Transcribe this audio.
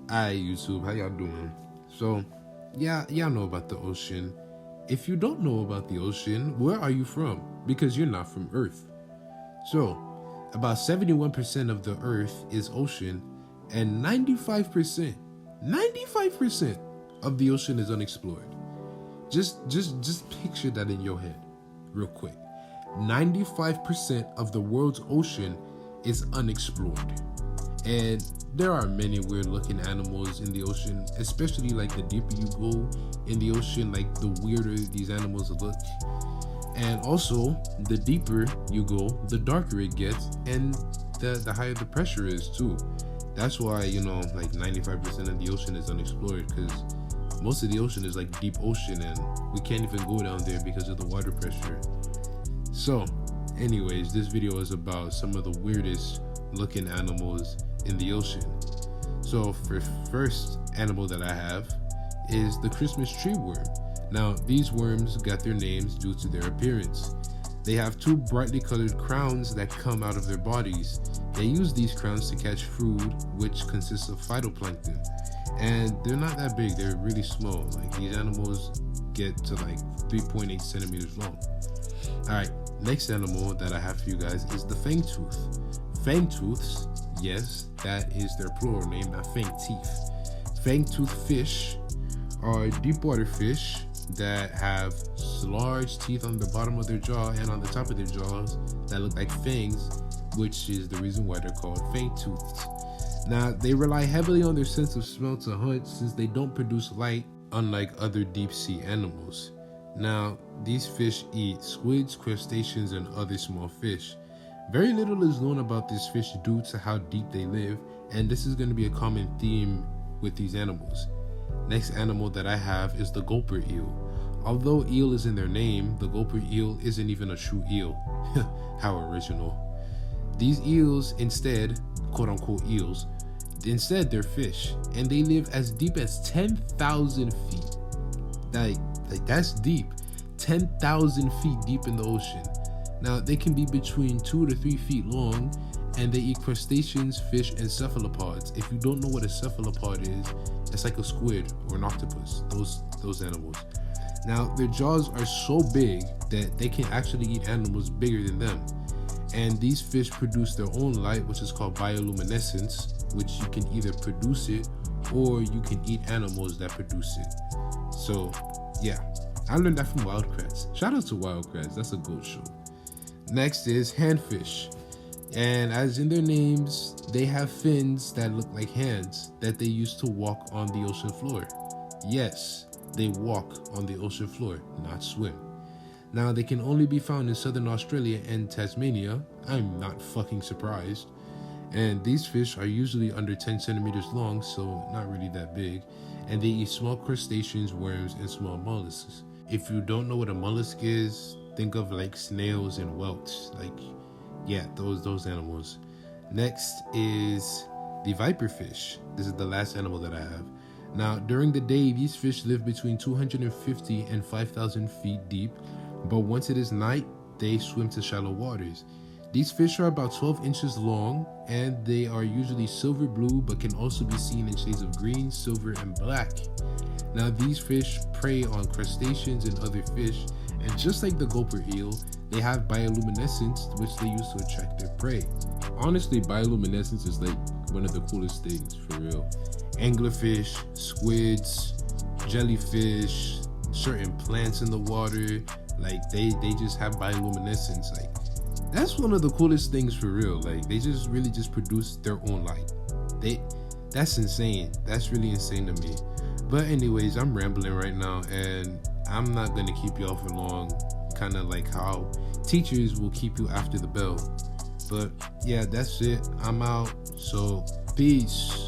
Hi YouTube, how y'all doing? So, yeah, y'all know about the ocean. If you don't know about the ocean, where are you from? Because you're not from Earth. So, about 71% of the Earth is ocean, and 95% of the ocean is unexplored. Just picture that in your head, real quick. 95% of the world's ocean is unexplored. And there are many weird looking animals in the ocean, especially like the deeper you go in the ocean, like the weirder these animals look. And also, the deeper you go, the darker it gets, and the higher the pressure is too. That's why, like 95% of the ocean is unexplored, because most of the ocean is like deep ocean and we can't even go down there because of the water pressure. So, anyways, this video is about some of the weirdest looking animals in the ocean. So for first animal that I have is the Christmas tree worm. Now these worms got their names due to their appearance. They have two brightly colored crowns that come out of their bodies. They use these crowns to catch food, which consists of phytoplankton. And they're not that big, they're really small. Like these animals get to like 3.8 centimeters long. Alright, next animal that I have for you guys is the fangtooth. Fangtooths, yes, that is their plural name, not fang teeth. Fangtooth fish are deep water fish that have large teeth on the bottom of their jaw and on the top of their jaws that look like fangs, which is the reason why they're called fangtooths. Now, they rely heavily on their sense of smell to hunt since they don't produce light, unlike other deep sea animals. Now, these fish eat squids, crustaceans, and other small fish. Very little is known about this fish due to how deep they live, and this is going to be a common theme with these animals. Next animal that I have is the Gulper Eel. Although eel is in their name, the Gulper Eel isn't even a true eel. How original. These eels instead, quote unquote eels, instead they're fish, and they live as deep as 10,000 feet. Like that's deep. 10,000 feet deep in the ocean. Now, they can be between 2 to 3 feet long, and they eat crustaceans, fish, and cephalopods. If you don't know what a cephalopod is, it's like a squid or an octopus, those animals. Now, their jaws are so big that they can actually eat animals bigger than them. And these fish produce their own light, which is called bioluminescence, which you can either produce it or you can eat animals that produce it. So, yeah, I learned that from Wildcrats. Shout out to Wildcrats, that's a goat show. Next is handfish, and as in their names, they have fins that look like hands that they use to walk on the ocean floor. Yes, they walk on the ocean floor, not swim. Now, they can only be found in southern Australia and Tasmania. I'm not fucking surprised. And these fish are usually under 10 centimeters long, so not really that big, and they eat small crustaceans, worms, and small mollusks. If you don't know what a mollusk is, think of like snails and whelks, like, yeah, those animals. Next is the viperfish. This is the last animal that I have. Now, during the day, these fish live between 250 and 5,000 feet deep, but once it is night, they swim to shallow waters. These fish are about 12 inches long, and they are usually silver blue, but can also be seen in shades of green, silver, and black. Now, these fish prey on crustaceans and other fish, and just like the Gulper Eel, they have bioluminescence, which they use to attract their prey. Honestly, bioluminescence is like one of the coolest things, for real. Anglerfish, squids, jellyfish, certain plants in the water, like they just have bioluminescence. Like, that's one of the coolest things, for real. Like, they just really just produce their own light. That's insane. That's really insane to me. But anyways, I'm rambling right now, and I'm not gonna keep y'all for long, kind of like how teachers will keep you after the bell. But yeah, that's it. I'm out. So peace.